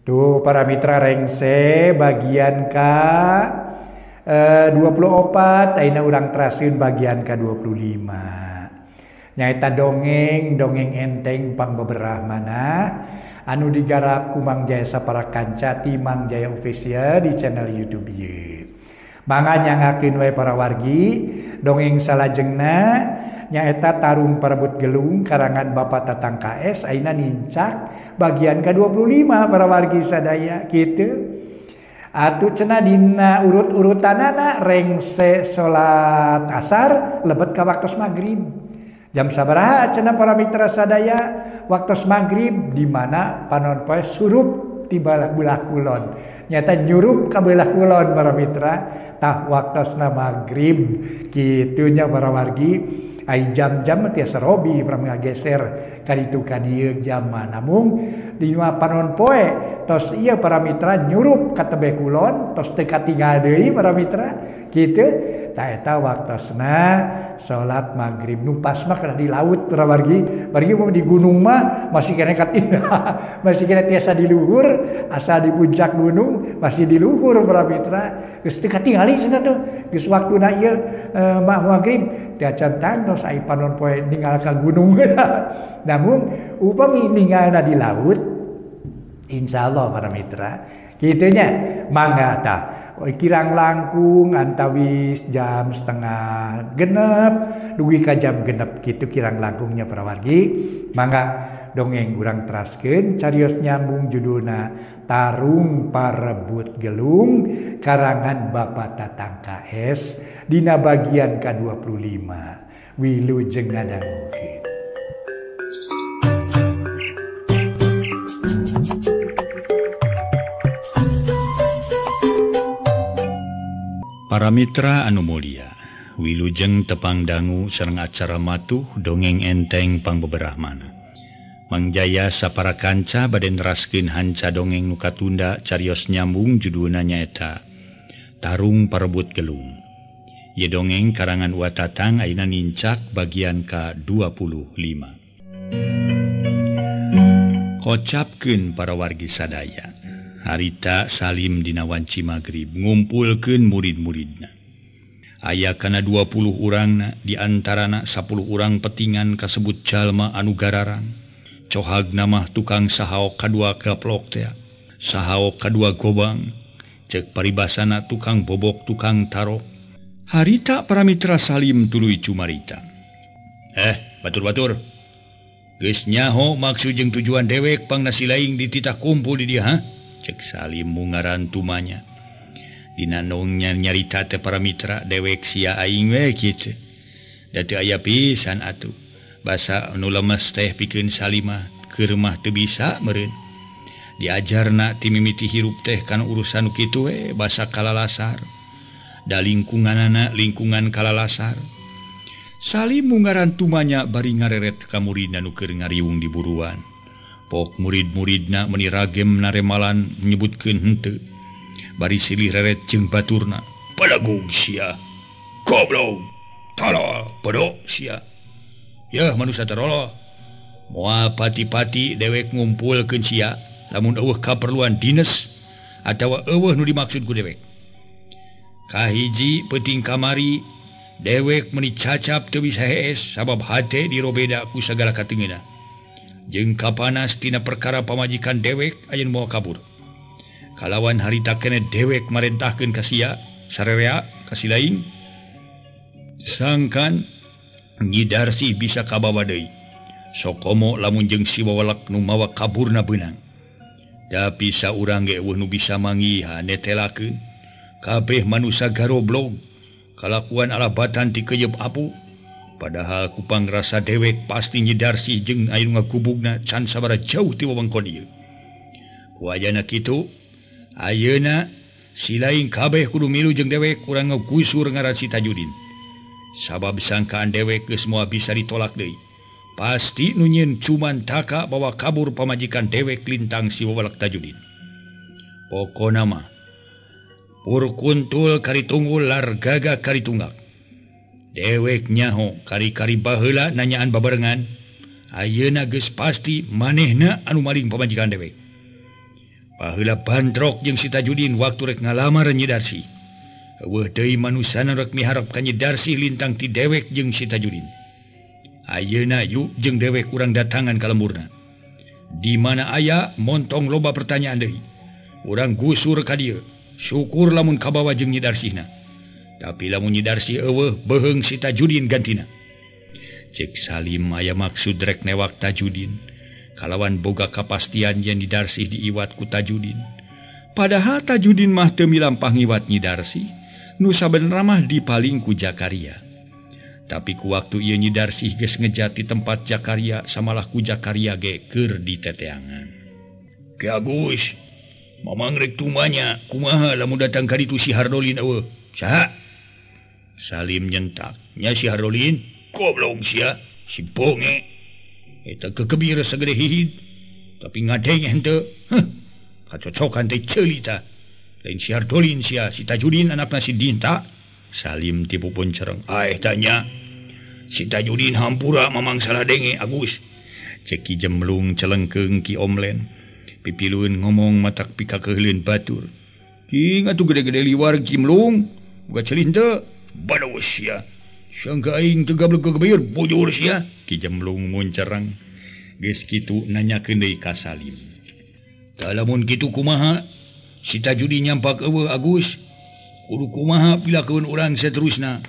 Tuh para mitra rengse bagian ke 24 ayeuna urang teraseun bagian ke 25. Nyaeta dongeng enteng pangbeberahmana anu digarap ku Mang Jaya Saparakanca ti Mang Jaya Official di channel YouTube ieu. Mangga nyangakeun we para wargi dongeng salajengna nyaeta Tarung Parebut Gelung karangan Bapak Tatang KS ayeuna nincak bagian ke-25 para wargi sadaya kitu. Atuh cenah dina urut-urutanana rengse salat asar lebet ka waktos magrib. Jam sabaraha cenah para mitra sadaya waktos magrib di mana panon poe surup ti belah kulon. Nyata nyurup ka belah kulon para mitra tah waktosna magrib kitu nya para wargi. Ai jam-jam tiasa robi pra ngageser kaditu ka dieu jam namun di panon poe tos ieu para mitra nyurup ka tebe kulon tos teu katinggal deui para mitra kitu tah eta waktosna salat magrib nu pas mah kana di laut para wargi mun di gunung mah masih kena katinggal masih kena tiasa di luhur asa di puncak gunung masih di luhur para mitra geus teu katingali cenah tuh geus waktuna ieu magrib diacan tangtos ai panon poe ninggal ka gunung. Namun upami ninggalna di laut insyaallah para mitra kitu nya mangga tah kirang langkung antawis jam 6:30 dugi ka jam 6 kitu kirang langkungnya para wargi. Mangga dongeng urang teraskeun carios nyambung judulna Tarung Parebut Gelung karangan Bapak Tatang KS dina bagian ke-25. Wilujeng ngadangukeun. Para mitra anu mulia, wilujeng tepang dangu sareng acara matuh dongeng enteng pangbeberahmana. Mang Jaya Saparakanca bade neraskeun hanca dongeng nu katunda carios nyambung judulna nyaeta Tarung Parebut Gelung. Ieu dongeng karangan Wa Tatang ayeuna nincak bagian ke-25. Kocapkeun para wargi sadaya. Harita salim dina wanci magrib ngumpulkeun murid-muridna. Aya kana 20 urangna di antarana 10 urang petingan kasebut jalma anu gararang. Cohagna mah tukang sahaok kadua gaplok teh. Sahaok kadua gobang. Cek paribasana tukang bobok tukang tarok. Harita para mitra salim tuluy cumarita. Batur-batur. Geus nyaho maksud jeung tujuan dewek pang nasilaing dititah kumpul di dieu ha? Cek salim mungaran tumanya. Dina nongnya nyarita teh para mitra dewek sia aing we kitu. Da teu aya pisan atuh. Basa anu lemes teh pikeun salimah keur mah teu bisa meureun. Diajarna ti mimiti hirup teh kana urusan nu kitu we basa kalalasar. Da lingkunganana lingkungan kalalasar. Salim mungaran tumanya bari ngareret ka muridna nu keur ngariung di buruan. Pok murid-muridna meuni ragem naremalan menyebutkeun henteu. Bari silih reret jeung baturna. Padagung sia. Goblok. Tala podok sia. Yeuh manusia terolo. Moal pati-pati dewek ngumpulkeun sia lamun eueuh kaperluan dinas atawa eueuh nu dimaksud ku dewek. Kahiji peuting kamari dewek meuni cacap teu bisa hees sabab hate dirobeda ku sagala kateungeuna. Jeung kapanas tina perkara pamajikan dewek ayeuna moal kabur. Kalawan harita keneh dewek marentahkeun ka sia sarerea ka si laing. Sangkan Nyi Darsi bisa kabawa deui. Sokomo lamun jeung si wawalak nu mawa kaburna beunang. Tapi saurang ge eueuh nu bisa mangiha netelakeun. Kabeh manusia garoblog. Kalakuan alabatan ti keuyeub apu. Padahal ku pangrasa dewek pasti Nyi Darsi jeung aya nu ngagubugna can sabaraha jauh ti wewengkon ieu. Ku ayana kitu, ayeuna si laing kabeh kudu milu jeung dewek urang ngagusur ngaran si Tajudin. Sabab sangkaan dewek geus moal bisa ditolak deui. Pasti nu nyieun cuman taka bawa kabur pamajikan dewek lintang si wawalak Tajudin. Pokona mah pur kuntul kari tunggul lar gaga kari tunggak. Dewek nyaho kari-kari baheula nanyaan babarengan. Ayeuna geus pasti manehna anu maling pamajikan dewek. Paheula bandrok jeung si Tajudin waktu rek ngalamar Nyi Darsi. Eueuh deui manusana rek miharep ka Nyi Darsi lintang ti dewek jeung si Tajudin. Ayeuna yuk jeung dewek urang datangan ka lemburna. Di mana aya montong loba pertanyaan deui. Urang gusur ka dieu. Syukur lamun kabawa jeung Nyi Darsina. Tapi lamun Nyi Darsi eueuh beheung si Tajudin gantina. Cek Salim aya maksud rek newak Tajudin. Kalawan boga kapastian yang Nyi Darsi diiwat ku Tajudin. Padahal Tajudin mah teu milampah ngiwat Nyi Darsi, nu sabenerna mah dipaling ku Jakaria. Tapi ku waktu ieu Nyi Darsi geus ngejat di tempat Jakaria, samalah ku Jakaria ge keur diteteangan. Ki Agus, mamang rek tumanya, kumaha lamun datang ka ditu si Hardolin eueuh? Saha? Salim nyentak, nya si Hardolin, goblok sia, si bonge. Eta kekebir segede hihid, tapi ngadeng henteu. Kacocokan teh ceulita. Lain si Hardolin sia, si Tajudin anakna si Dinta. Salim tipu pun cereng. Tanya. Si Tajudin hampura mamang salah denge Agus. Ceki Jemlung celengkeung ki Omlen. Pipiluun ngomong matak pikakeulin batur. King atuh gede-gede liwar Jemlung. Buka celin teu. Badaos sia. Sangka aing teu gablek kegebeur bojor sia. Ki Jemlung mun cereng. Geus kitu nanyakeun deui ka Salim. Da lamun kitu kumaha? Si Tajudin nyampak eueuh Agus. Kudu kumaha pilakeun urang saterusna?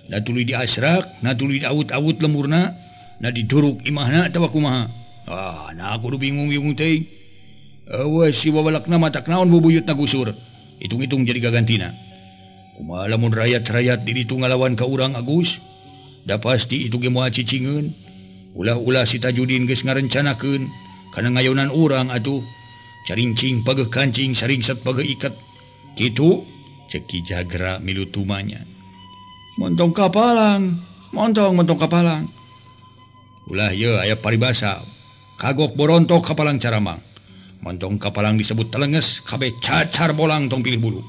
Da tuluy diasrak, na tuluy diawut-awut lemurna, na diduruk imahna atawa kumaha? Nah kudu bingung-bingung teuing. Eueuh si babalakna matak naon bubuyutna gusur. Hitung-hitung jadi gagantina. Kumaha lamun rakyat-rakyat di ditu ngalawan ka urang Agus? Da pasti itu ge moal cicingeun. Ulah-ulah si Tajudin geus ngarencanakeun kana ngayonan urang atuh. Carincing pageuh kancing saringset pageuh iket. Kitu cek Ki Jagra milu tumanya. Montong kapalang. Ulah ye aya paribasa. Kagok borontok kapalang caramang. Montong kapalang disebut telenges, kabeh cacar bolang tong pilih bulu.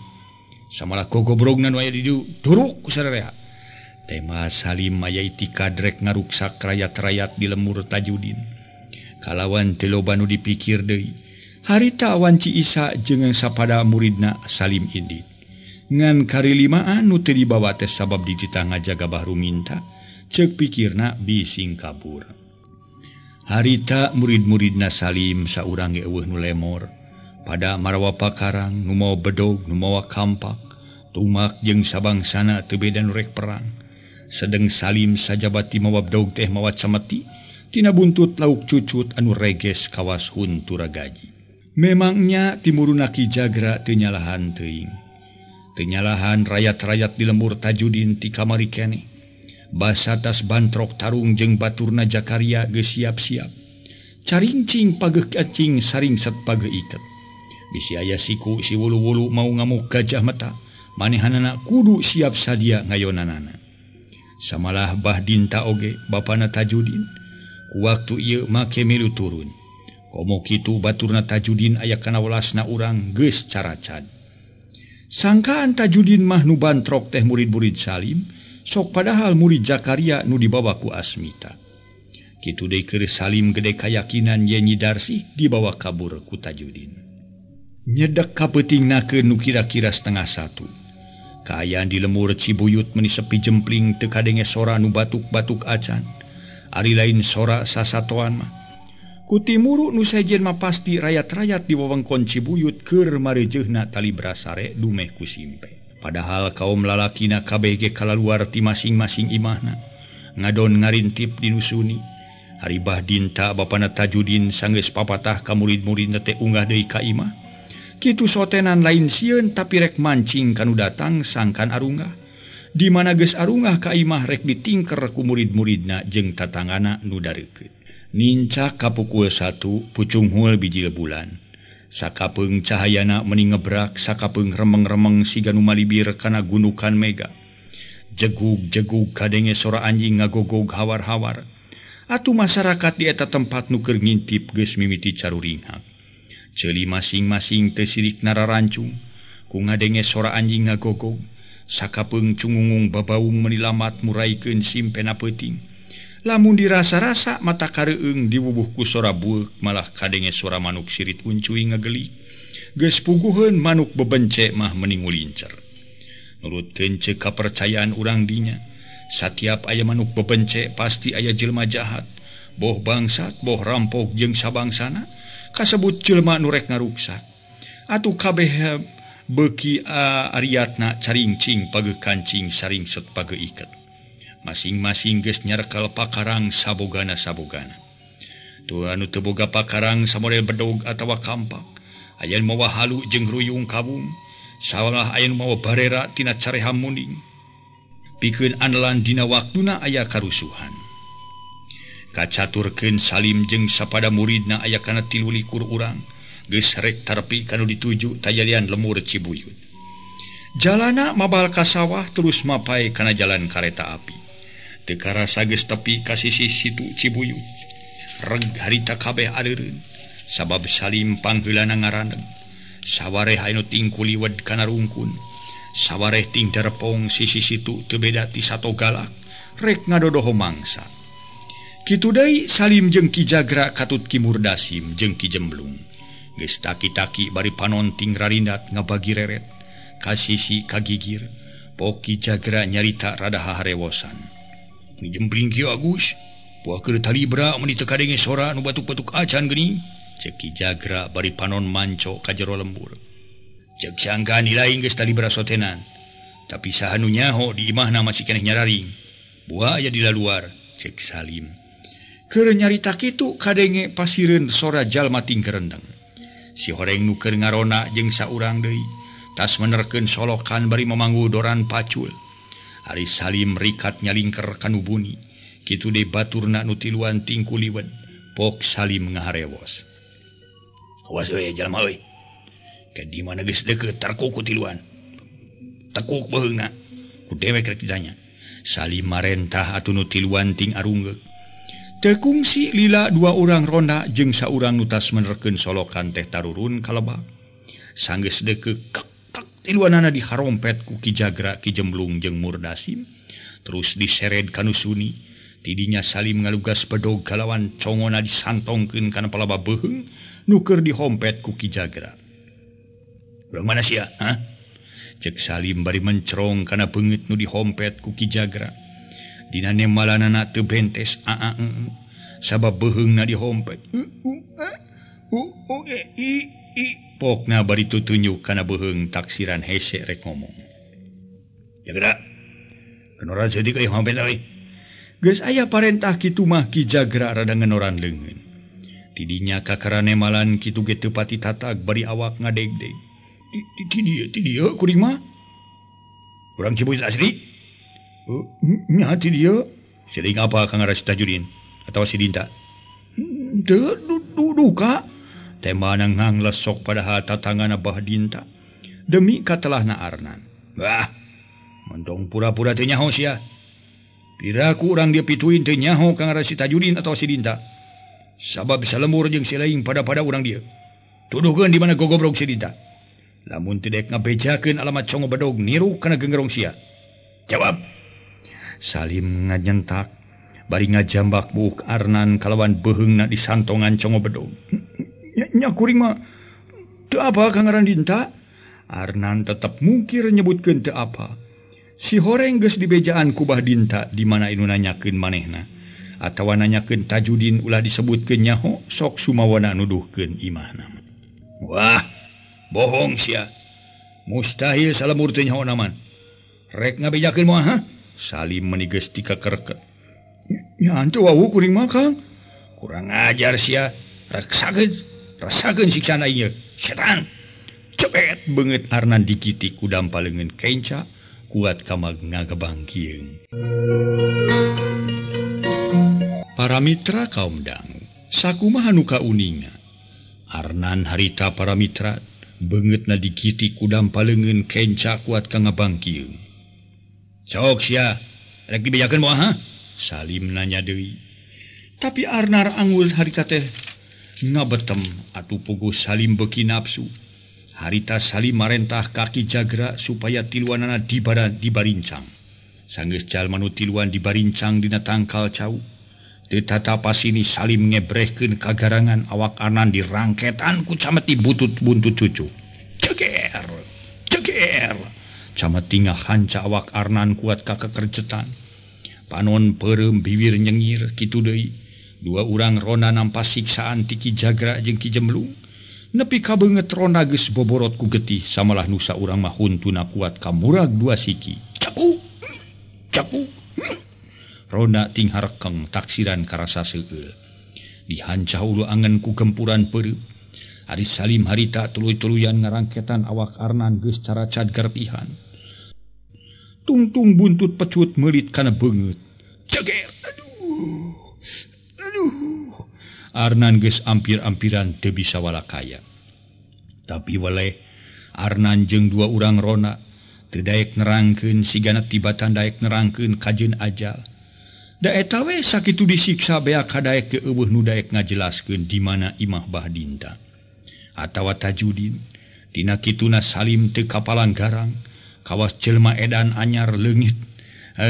Samalah gogobrogna nu aya di dieu duruk ku sarerea. Tema Salim aya iti kadrek ngaruksak rakyat-rakyat di lemur Tajudin. Kalawan teu loba nu dipikir deui. Harita wanci Isa jeung sapada muridna Salim indit. Ngan karilimaan nu teu dibawa teh sabab dititah ngajaga bahru minta, ceuk pikirna bising kabur. Harita murid-muridna Salim saurang ge eueuh nu lemor. Pada marawa pakarang, nu mawa bedog, nu mawa kampak, tumak jeung sabangsana teu beda nu rek perang. Sedeng Salim sajabat ti mawa bedog teh mawa cameti, tina buntut lauk cucut anu reges kawas huntura gaji. Memangnya timuruna Ki Jagra teu nyalahan teuing. Teu nyalahan rakyat-rakyat di lembur Tajudin ti kamari keneh. Basa tas bantrok tarung jeung baturna Jakaria geus siap-siap. Carincing pageuh cacing saringset pageuh iket. Bisi aya siku si wulu-wulu mau ngamuk gajah mata, manehanana kudu siap sadia ngayonanana. Samalah Bah Dinta oge bapana Tajudin, ku waktu ieu make milu turun. Komo kitu baturna Tajudin aya kana welasna urang geus caracad. Sangkaan Tajudin mah nu bantrok teh murid-murid Salim, sok padahal murid Jakaria nu dibawa ku Asmita. Kitu deui keur Salim gede kayakinan yen Nyi Darsi dibawa kabur ku Tajudin. Nyedek kapeutingnakeun nu kira-kira 12:30. Kaayaan di lemur Cibuyut meuni sepi jempling teu kadenge sora nu batuk-batuk acan. Ari lain sora sasatoan mah. Ku timuru nu sejen mah pasti rakyat-rakyat di wewengkon Cibuyut keur marejeuna tali brasare dumeh ku simpe. Padahal kaum lalakina kabeh ge kalaluar ti masing-masing imahna. Ngadon ngarintip dinusuni. Hari Bah Dinta bapana Tajudin sanggeus papatah ka murid-muridna teh unggah deui ka imah. Kitu sotenan lain sieun tapi rek mancing kanu datang sangkan arunggah. Di mana geus arunggah ka imah rek ditingker ku murid-muridna jeung tatangana nu dareukeut. Nincak ka pukul 1 pucung hul biji bulan. Sakapeung cahayana meuni ngebrak, sakapeung remeng-remeng siga nu malibir kana gunukan mega. Jegug-jegug kadenge sora anjing ngagogog hawar-hawar. Atuh masyarakat di eta tempat nu keur ngintip geus mimiti caruringhak. Ceuli masing-masing teu sirik nararancung, ku ngadenge sora anjing ngagogog, sakapeung cungungung babaung menilamat muraikeun simpena peuting. Lamun dirasa-rasa mata kareueung diwubuh ku sora bueuk malah kadenge sora manuk sirit uncuy ngagelik. geus puguheun manuk bebencek mah mending ngulincer. Nurutkeun ceuk kapercayaan urang dinya, satiap aya manuk bebencek pasti aya jelema jahat, boh bangsat, boh rampok jeung sabangsana, kasebut jelema nu rek ngaruksak. Atuh kabeh beuki ariatna caringcing page kancing saringset page iket. Masing-masing geus nyarekal pakarang sabogana-sabogana. Tu anu teu boga pakarang samodel bedog atawa kampak, aya nu mawa halu jeung ruyung kabung, sawalah aya nu mawa barera tina careha munding. Pikeun andelan dina waktuna aya karusuhan. Kacaturkeun Salim jeung sapada muridna aya kana 13 urang, geus rek tarpi kanu dituju tajalian lemur Cibuyut. Jalana mabal ka sawah terus mapai kana jalan kareta api. Teu karasa geus tepi ka sisi situ Cibuyut. Reg harita kabeh adeureun, sabab Salim panggeulana ngaraneg. Sawareh anu ting kuliwed kana rungkun, sawareh ting derpong sisi situ teu beda ti sato galak, rek ngadodoho mangsa. Kitu deui Salim jeung Ki Jagra katut Ki Murdasim jeung Ki Jemblung. Geus taki-taki bari panonting rarindat ngabagi reret, ka sisi ka gigir, pok Ki Jagra nyarita rada haharewosan. Jembling kieu Agus, puah keur talibra mun teu kadenge sora nu batuk-batuk acan geuning, ceuk Ki Jagra bari panon manco ka jero lembur. Ceuk sangka nilai geus talibra sotenan, tapi saha nu nyaho di imahna masih keneh nyararing. Buah aya di luar, ceuk Salim. Keur nyarita kitu kadenge pasireun sora jalma ting kerendeng. Si horeng nu keur ngarona jeung saurang deui, tas menerkeun solokan bari mamanggu doran pacul. Ari Salim rikat nyalingker kanu buni, kitu deui baturna nu tiluan ting kuliwed, pok Salim ngaharewos. Awas euy jalma euy. Ka di mana geus deukeut tarkuk ku tiluan. Tekuk beheungna, ku dewek rek ditanya. Salim marentah atuh nu tiluan ting arunggeuk. Teu kungsi lila 2 urang ronda jeung saurang nu tas menerkeun solokan teh tarurun ka lebak. Sanggeus deukeut tiluanana diharompet ku Ki Jagra, Ki Jemblung jeung Murdasim, terus disered kanu suni. Tidinya Salim ngalugas bedog kalawan congona disantongkeun kana palaba beheung nu keur dihompet ku Ki Jagra. Urang mana sia? Ha? Ceuk Salim bari mencrong kana beungeut nu dihompet ku Ki Jagra. Dina nemalanana teu bentes sabab beheungna dihompet. Pokna bari tutunjuk kana beheung taksiran hese rek ngomong. Jagra, kenoran seutik euy hompet euy. Geus aya parentah kitu mah Ki Jagra rada ngenoran leungeun. Tidinya kakarane malan kitu ge teu pati tatag bari awak ngadegdeg. Ti dieu kuring mah? Urang Cibuyut asli? Nya ti dieu. Sering apa Kang Rasi Tajudin atawa si Dinta? Teu duka. Temana nganglesok padahal tatangana Bah Dinta. Demi katelahna Arnan. Wah, mentong pura-pura teu nyaho sia. Piraku urang dia pituin teu nyaho Kang Rasi Tajudin atawa si Dinta. Sabab salembur jeung si laing pada urang dia. Tuduhkeun di mana gogobrog si Dinta. Lamun teu dek ngabejakeun alamat congo bedog niru kana gengerong sia. Jawab. Salim ngajentak bari ngajambak buuk Arnan kalawan beheungna disantongan congo bedog. Nya kuring mah teu apa Kang Dinta? Arnan tetep mungkir nyebutkeun teu apa. Si horeng geus dibejaan ku Bah Dinta di mana inu nanyakeun manehna atawa nanyakeun Tajudin ulah disebutkeun nyaho sok sumawana nuduhkeun imahna. Wah, bohong sia. Mustahil salemur teu nyaho naman. Rek ngabejakeun moal ha? Salim menigeus ti kakerket. Nya henteu wau kuring mah Kang. Kurang ajar sia. Rasakeun siksana ieu. Setan. Cepet beungeut Arnan dikitik ku dampaleungeun kenca kuat kamag ngagebang kieung. Para mitra kaum dangu, sakumaha nu kauninga. Arnan harita para mitra beungeutna dikitik ku dampaleungeun kenca kuat ka ngabang kieung. Sok sia, rek dibejakeun moal ha? Salim nanya deui. Tapi Arnar angul harita teh ngabetem atuh puguh Salim beuki nafsu. Harita Salim marentah ka Ki Jagra supaya tiluanana dibarincang. Sanggeus jalma nu tiluan dibarincang dina tangkal cau. Teu tatapasini Salim ngebrehkeun kagarangan awak Arnan dirangketan ku cameti buntut cucu. ceger camat tinggal hanca awak Arnan kuat ka kekercetan panon perem bibir nyengir kitu deui dua urang ronda nampas siksaan ti Ki Jagra jeung Ki Jemblung nepi ka beungeut ronda geus boborot ku getih samalah nusa urang mah huntuna kuat ka murag dua siki caku ronda ting harekeng taksiran karasa seueul dihancah ulu angen ku gempuran pereup Ari Salim harita tuluy-tuluyan ngarangketan awak Arnan geus cara cadgartihan. Tungtung buntut pecut meulit kana beungeut. Ceger. Aduh. Arnan geus ampir-ampiran teu bisa walakaya. Tapi waleh Arnan jeung dua urang rona teu daek nerangkeun sigana tibatan daek nerangkeun kajeun ajal. Da eta we sakitu disiksa beak kadaek ke eueuh nu daek ngajelaskeun di mana imah Bahdinta. Atawa Tajudin tina kituna Salim teu kapalang garang kawas jelma edan anyar leungit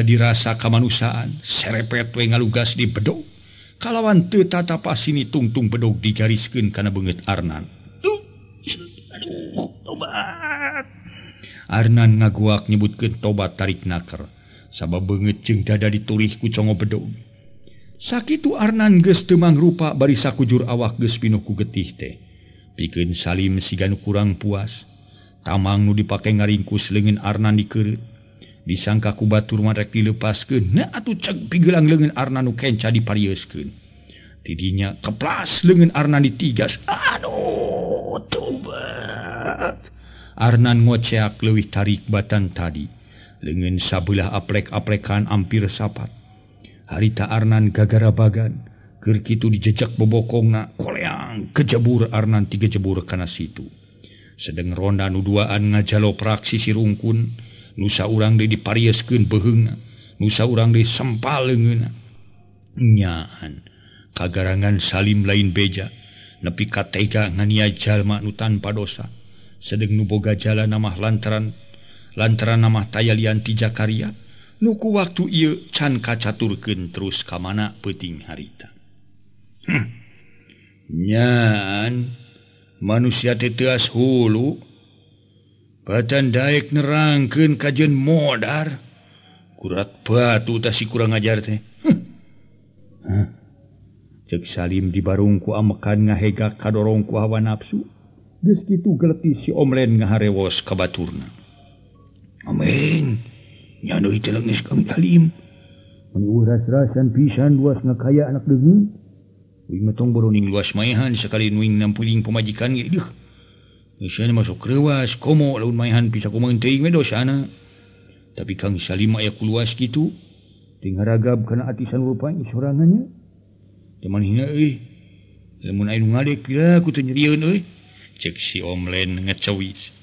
dirasa kamanusaan serepet we ngalugas di bedog kalawan teu tatapasini tungtung bedog digariskeun kana beungeut Arnan. Aduh, tobat. Arnan ngaguak nyebutkeun tobat tarik naker sabab beungeut jeung dada ditulih ku congo bedog. Sakitu Arnan geus teu mangrupa bari sakujur awak geus pinuh ku getih teh. Pikeun Salim sigan kurang puas tamang nu dipake ngaringkus leungeun Arnan dikeureup disangka ku batur mah rek dilepaskeun nya atuh ceg pigelang leungeun Arnan nu kenca diparieuskeun tidinya keplas leungeun Arnan ditigas. Aduh tobat. Arnan ngoceak leuwih tarik batan tadi leungeun sabelah aplek-aplekan ampir sapat harita Arnan gagarabagan keur kitu dijejak bobokongna koleang kejebur Arnan tiga jebur kana situ. Sedeng ronda nu duaan ngajalo praksi si rungkun nusa urang deui diparieskeun beheungna nusa urang deui sempal leungeunna. Nyaan kagarangan Salim lain beja nepi ka tega nganiaya jalma nu tanpa dosa sedeng nu boga jala namah lantaran namah tayalian ti Jakaria nu ku waktu ieu can kacaturkeun terus ka mana peuting harita. Nyaan manusia teh teu as hulu batan daek nerangkeun kajeun modar kurat batu tah si kurang ajar teh. Cek Salim dibarung ku amekan ngahegak kadorong ku hawa nafsu geus kitu geletis si Omlen ngaharewos ka baturna. Amin nya deui teh leungis Kang Salim mun uras-rasan pisan luas ngakaya anak deungeun. Uing metong boroning luas maehan sekali nuing nampuling pemajikan ge deuh. Geusana masuk reuwas komo laun maehan bisa kumaha teuing we dosana. Tapi Kang Salim aya ku luas kitu teu ngaragab kana atisan rupanya sorangannya. Teman hina euy. Lamun aya nu ngadek pira ku teu nyerieun euy. Cek si Omlen ngecewis.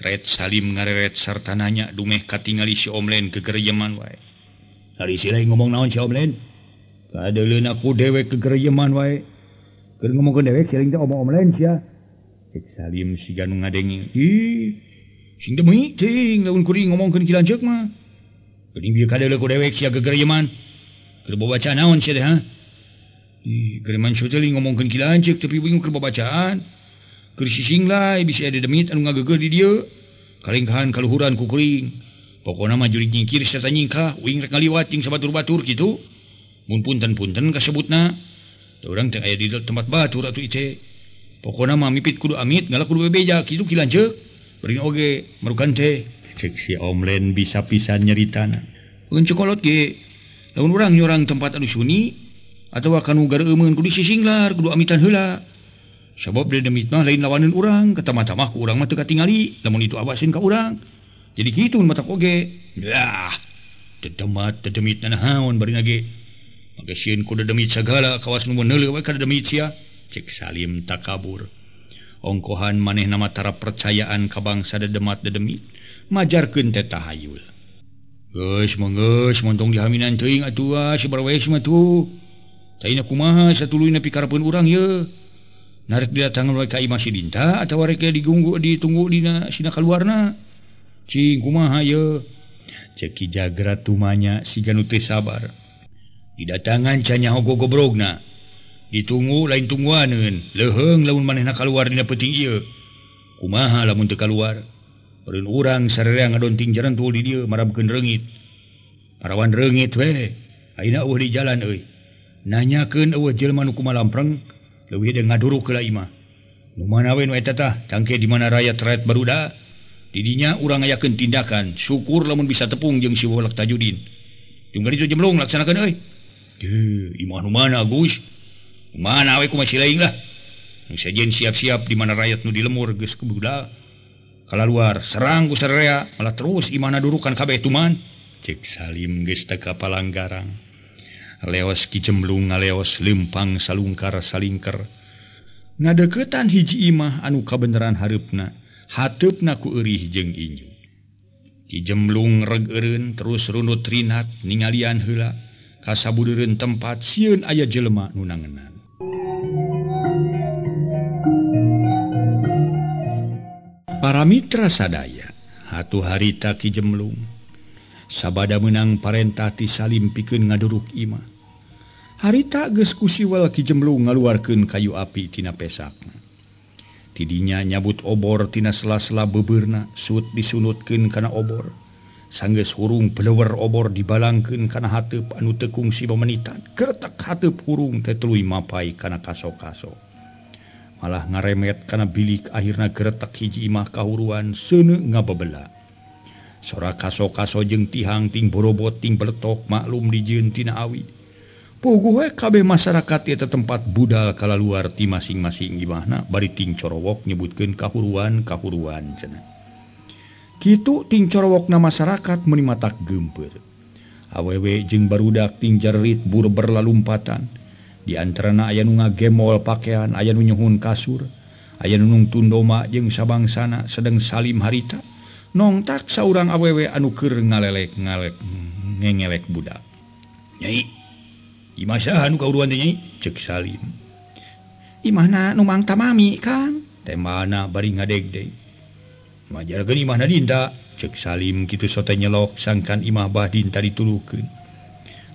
Red Salim ngareret sarta nanya dumeh katingali si Omlen kegereyeman wae. Ari silai ngomong naon si Omlen? Kadeuleun aku dewek kegereyeman wae. Keur ngomongkeun dewek sering teh omong Omlen sia. Cek Salim siga nu ngadengi. Ih, sing teu meuli teuing lamun kuring ngomongkeun ki lanceuk mah. Geuning bieu kadeuleun ku dewek sia gegereyeman. Keur babaca naon sia teh ha? Ih, gereman sia teh ngomongkeun ki lanceuk tapi bingung keur babacaan. Keur sising lae bisa ada demit anu ngageugeuh di dieu. Kalengkahan kaluhuran ku kuring. Pokona mah jurig nyingkir serta nyingkah uing rek ngaliwat jeung sabatur-batur kitu. Mun punten-punten kasebutna da urang teh aya di tempat batur atuh ieu. Pokona mah mipit kudu amit ngalak kudu bebeja kitu ki lanceuk. Beuring oge marukan teh cek si Omlen bisa pisan nyeritana. Eun cokolot ge lamun urang nyorang tempat anu sunyi atawa kanu gareumeun kudu sisinglar kudu amitan heula. Sabab dedemit mah lain lawaneun urang katamah-tamah ku urang mah teu katingali lamun itu abasin ka urang. Jadi kitu matak oge. Yah. Dedemit nahaon bari ge. Magasieun ku dedemit sagala kawas nu meuneuleuk wae ka dedemit sia. Cek Salim takabur. Ongkohan manehna mah tara percayaan ka bangsa dedemat-dedemit majarkeun teh tahayul. Geus montong dihaminan teuing atuh sabar wae mah tuh. Taina kumaha satuluy nepi karepeun urang ye. Narek didatangan wae ka imah si Dinta atawa rek ditunggu dina sina kaluarna. Cing kumaha ye. Cek Ki Jagra tumanya siga nu teu sabar. Didatangan canya hogo gobrogna. Ditunggu lain tungguaneun. Leuheung lamun manehna kaluar dina peuting ieu. kumaha lamun teu kaluar beureun urang sararea ngadonting jarantul di dieu marabkeun reungit parawan reungit we ayeuna eueuh di jalan euy nanyakeun eueuh jelema nu kumaha lampreng leuwih deung ngaduruk heula imah nu mana we nu eta tah cangke di mana rakyat-rakyat baruda di dinya urang ngayakeun tindakan syukur lamun bisa tepung jeung si Wolak Tajudin tunggal itu jemlung laksanakeun euy teu imah nu mana Gus mana we kumaha silaing lah nu sajen siap-siap di mana rakyat nu dilemur geus kebuda kalaluar serang ku sararea malah terus imahna durukan kabeh tuman cek Salim geus teu kapalanggarang leos Ki Jemblung ngaleos lempang salungkar salingker ngadeuketan hiji imah anu kabeneran hareupna hateupna ku eurih jeung inju Ki Jemblung reg eureun terus runut rinat ningalian heula ka sabudeureun tempat sieun aya jelema nu nangenan. Para mitra sadaya, hatu harita Ki Jemblung, sabada menang parentah ti Salim pikeun ngaduruk imah. Harita geus ku siwal Ki Jemblung ngaluarkeun kayu api tina pesakna. Tidinya nyabut obor tina sela-sela bebeurna, sut disunutkeun kana obor. Sanggeus hurung peleuwer obor dibalangkeun kana hateup anu teu kungsi pamenitan. Keretak hateup hurung teh tuluy mapai kana kaso-kaso. Malah ngaremet kana bilik akhirna geretak hiji imah kahuruan seuneu ngabebela. Sora kaso-kaso jeung tihang ting borobot ting beletok maklum dijieun tina awi. Puguh we kabeh masyarakat eta tempat budal kalaluar ti masing-masing imahna bari ting corowok nyebutkeun kahuruan cenah. Kitu ting corowokna masyarakat meuni matak geumpeur. Awewe jeung barudak ting jarerit bureber lalumpatan. Di antarana aya nu ngagemol pakaian, aya nu nyuhun kasur, aya nu nungtun doma jeung sabangsana sedeng Salim harita. Nongtak saurang awewe anu keur ngengelek budak. Nyai, imah saha nu kauruan teh Nyai? Cek Salim. Imahna nu Mang Tamami, Kang. Teh mana bari ngadegdeg. Majarkeun imahna Dinta, cek Salim kitu sote nyelok sangkan imah Bah Dinta ditulukeun.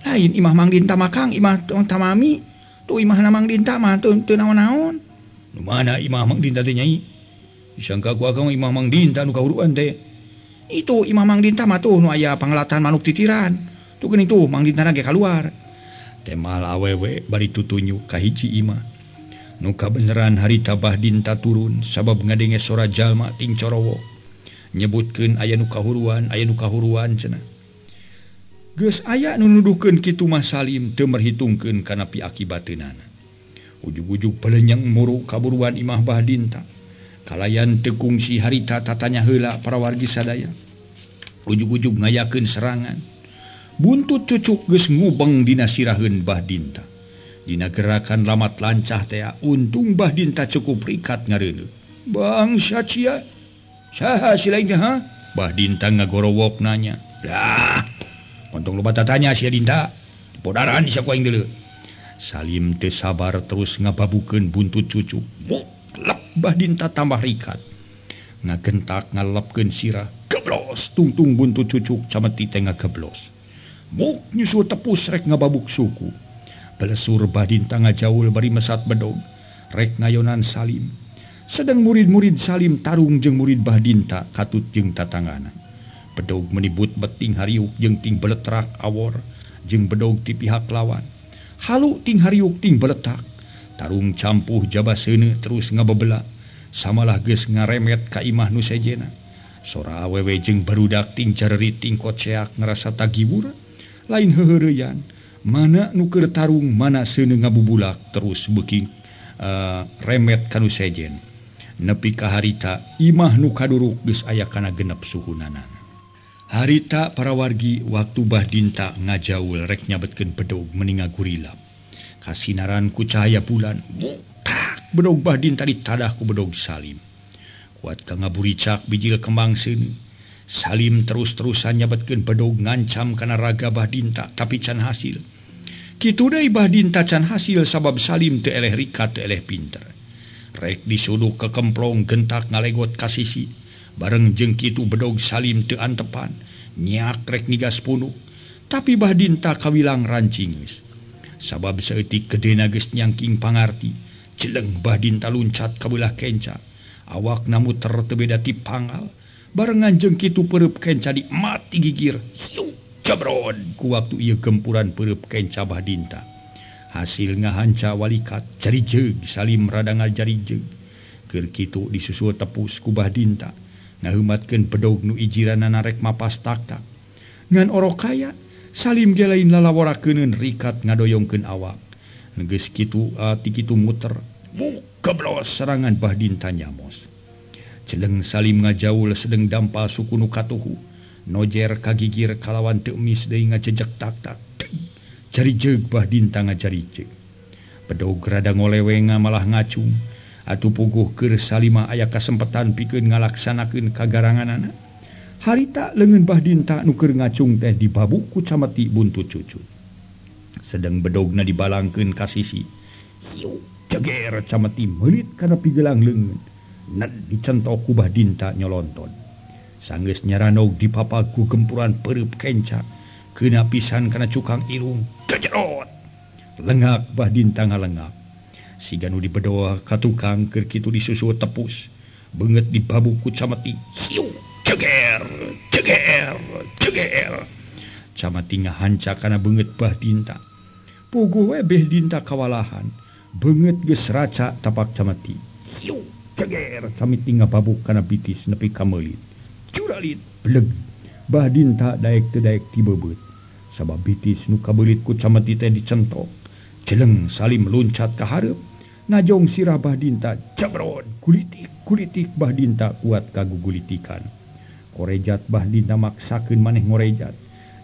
Lain imah Mang Dinta mah Kang, imah Mang Tamami. Tu imah Mang Dinta mah teu naon-naon. Nu mana imah Mang Dinta teh Nyai? Disangka ku akang imah Mang Dinta nu kahuruan teh. Itu imah Mang Dinta mah tuh nu aya panglatan manuk titiran. Tu geuning tuh Mang Dinta ge kaluar. Temal awewe bari tutunjuk ka hiji imah. Nu kabeneran harita Bah Dinta turun sabab ngadenge sora jalma ting corowok. Nyebutkeun aya nu kahuruan cenah. Geus aya nu nuduhkeun kitu mah Salim teu merhitungkeun kana piakibateunana. Ujug-ujug pelenyang muru kaburuan imah Bah Dinta. Kalayan teu kungsi harita tatanya heula para wargi sadaya. Ujug-ujug ngayakeun serangan. Buntut cucuk geus ngubeng dina siraheun Bah Dinta. Dina gerakan lamat lancah teh untung Bah Dinta cukup rikat ngareuneuh. Bangsa cia. Saha silaing teh ha? Bah Dinta ngagorowok nanya. Dah. Untung loba tatanya sia Dinta. Podaran sia ku aing deuleu. Salim teu sabar terus ngababukeun buntut cucuk. Lep Bah Dinta tambah rikat. Ngagentak ngalepkeun sirah. Geblos tungtung buntut cucuk cameti teh ngageblos. Buk nyusul tepus rek ngababuk suku. Pelesur Bah Dinta ngajaul bari mesat bedog. Rek ngayonan Salim. Sedang murid-murid Salim tarung jeung murid Bah Dinta katut jeung tatangana. Bedog menibut beting hariuk jeung ting beletrak awor jeung bedog ti pihak lawan. Halu ting hariuk ting beletak. Tarung campuh jaba seuneu terus ngabebela. Samalah geus ngaremet ka imah nu sejena. Sora awewe jeung barudak ting jarerit ting koceak ngerasa tagibur. Lain heureuyan. Mana nu keur tarung mana seuneu ngabubulak terus beuki remet ka nu sejen. Nepi ka harita imah nu kaduruk geus aya kana genep suhunana. Harita para wargi waktu Bah Dinta ngajaul rek nyabetkeun bedog meninga gurilap. Kasinaran ku cahaya bulan, butak bedog Bah Dinta ditadah ku bedog Salim. Kuat ka ngaburicak bijil kembang seuneu. Salim terus-terusan nyabetkeun bedog ngancam kana raga Bah Dinta tapi can hasil. Kitu deui Bah Dinta can hasil sabab Salim teu eleh rikat teu eleh pinter. Rek disuduk ke kemplong gentak ngalegot ka sisi. Bareng jeung kitu bedog Salim teu antepan, nyak rek nigas punuk, tapi Bah Dinta kawilang rancing geus. Sabab saeutik gedena geus nyangking pangarti, jeleng Bah Dinta luncat ka beulah kenca. awak namu tertebedati pangal barengan jengkitu pereup kenca di mati gigir hiu jabron ku waktu ieu gempuran pereup kenca Bahdinta hasil ngahanca walikat jari jeug Salim rada ngajari jeug keur kitu disusul tepus ku Bahdinta ngaheumatkeun bedog nu ijiranana rek mapas taktak ngan orokaya Salim ge lain lalaworakeun rikat ngadoyongkeun awak geus kitu ti kitu muter keblos serangan Bahdinta nyamos Celeng Salim ngajaul sedeng dampal suku nu katuhu nojer kagigir kalawan teu mis deui ngacejek tak-tak jari jeug Bahdinta ngajari jeug bedog rada ngolewenga malah ngacung atuh puguh keur Salimah aya kasempetan pikeun ngalaksanakeun kagaranganana harita leungeun Bahdinta nu keur ngacung teh dibabu ku cameti buntut cucut sedeng bedogna dibalangkeun ka sisi hiu ceger cameti meulit kana pigelang leungeun nan dicentok ku Bahdinta nyolonton sanggeus nyaranog dipapag ku gempuran pereup kenca keuna pisan kana cukang irung kejerot lengak Bahdinta ngalengak siga nu dibedoa ka tukang keur kitu disusul tepus beungeut dibabuk ku cameti hiu ceger cameti ngahanca kana beungeut Bahdinta puguh we Bahdinta kawalahan beungeut geus raca tapak cameti hiu ceger cameti ngababuk kana bitis nepi ka meulit curalit bleg Bahdinta daek teu daek ti beubeut sabab bitis nu kabeulit ku cameti teh dicentok celeng Salim loncat ka hareup najong sirah Bahdinta jabron kulitik Bahdinta kuat kagugulitikan korejat Bahdinta maksakeun maneh ngorejat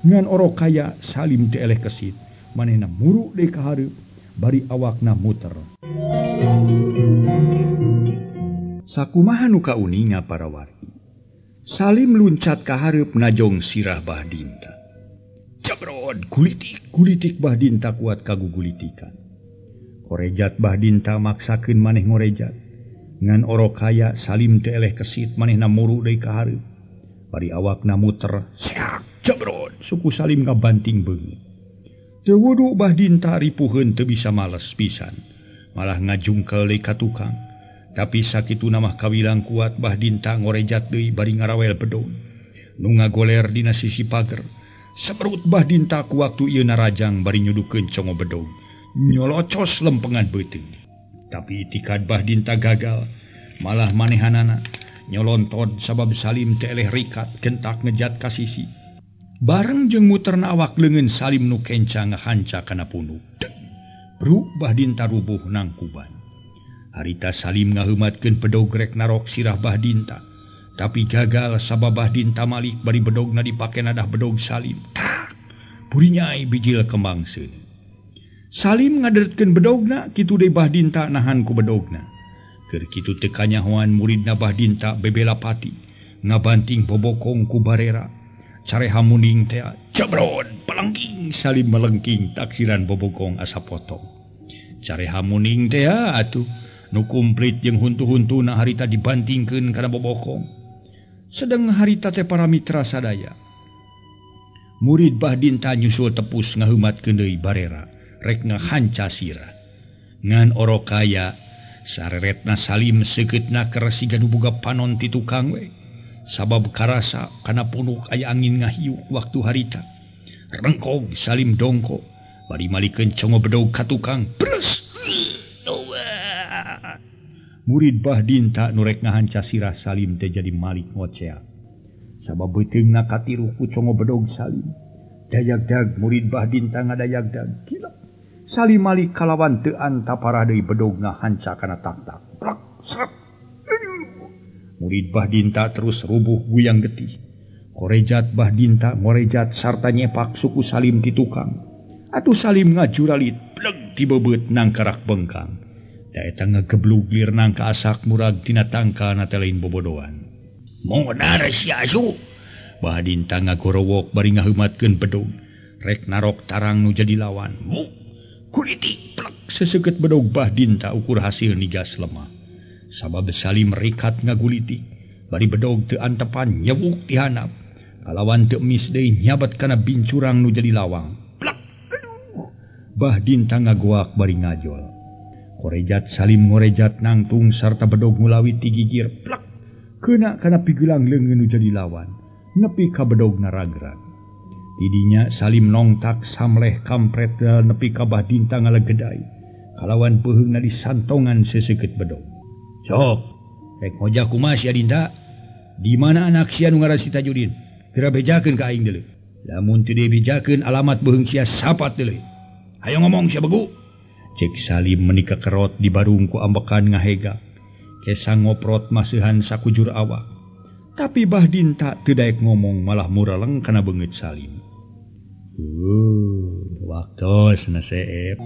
ngan orokaya Salim teu eleh kesit manehna muru deui ka hareup bari awakna muter sakumaha nu kauninga para wargi Salim luncat ka hareup najong sirah Bahdinta jabron kulitik Bahdinta kuat kagugulitikan korejat Bahdinta maksakeun maneh ngorejat ngan orokaya Salim teu eleh kesit manehna muru deui ka hareup bari awakna muter seak jabron suku Salim ngabanting beungeut teu wudu Bahdinta ripuheun teu bisa males pisan malah ngajungkel deui ka tukang tapi sakitu namah kawilang kuat Bahdinta ngorejat deui bari ngarawel bedog nu ngagoler dina sisi pager saperut Bahdinta ku waktu ieu narajang bari nyudukeun congo bedog nyolocos lempengan beuteung tapi tikad Bahdinta gagal malah manehanana nyolonton sabab Salim teu eleh rikat gentak ngejat ka sisi bareng jeung muterna awak leungeun Salim nu kenca ngahanca kana punuk bru Bahdinta rubuh nang kuban harita Salim ngaheumatkeun bedog rek narok sirah Bahdinta tapi gagal sabab Bahdinta malik bari bedogna dipake nadah bedog Salim buri nyai bijil kembangseun Salim ngaderetkeun bedogna kitu deui Bahdinta nahan ku bedogna keur kitu teu kanyahoan muridna Bahdinta bebelapati ngabanting bobokong ku barera careha muning teh jabron pelengking Salim melengking taksiran bobokong asa potong careha muning teh atuh nu kumplit jeung huntu-huntuna harita dibantingkeun kana bobokong sedeng harita teh para mitra sadaya murid Bahdinta nyusul tepus ngaheumatkeun deui barera rek ngahanca sirah ngan orokaya sareretna Salim seukeutna keur siga nu boga panon ti tukang we sabab karasa kana punuk aya angin ngahiuk waktu harita rengkog Salim dongko bari malikeun congo bedog ka tukang bres murid Bahdinta nu rek ngahanca sirah Salim teh jadi malik ngocea sabab beuteungna katiru ku congo bedog Salim dayagdag murid Bahdinta ngadayagdag gila Salim malik kalawan teu antapara deui bedog ngahanca kana tak-tak plak srak murid Bahdinta terus rubuh guyang getih korejat Bahdinta ngorejat sarta nyepak suku Salim ti tukang atuh Salim ngajuralit pleg ti bebeut nang karak bengkang daeta ngagebluglir nang ka asak murag tina tangkana teh lain bobodohan modar si asu Bahdinta ngagorowok bari ngaheumatkeun bedog rek narok tarang nu jadi lawan kulitik plek seseukeut bedog Bahdinta ukur hasil nigas lemah sabab Salim rikat ngagulitik bari bedog teu antepan nyebuk ti handap kalawan teu mis deui nyabat kana bincurang nu jadi lawang plek aduh Bahdinta ngagoak bari ngajol Korejat Salim ngorejat nangtung sarta bedog ngulawi ti gigir plak kena kana pigelang leungeun nu jadi lawan nepi ka bedog naragran. Tidinya Salim nongtak samleh kampret nepi ka Bahdinta ngalegedai kalawan peuheungna disantongan seseukeut bedog. Sok rek ngojak kumaha sia Dinta? Di mana anak sia nu ngaran si Tajudin? Teu bejakeun ka aing deuleu. Lamun teu dibejakeun alamat beuheung sia sapat deuleu. Hayo ngomong sia begu. Cek Salim menika kerot di barung ku ambekan ngahega. Kesa ngoprot maseuhan sakujur awak. Tapi Bahdinta teu daek ngomong malah mureleng kana beungeut Salim. Waktos na seep.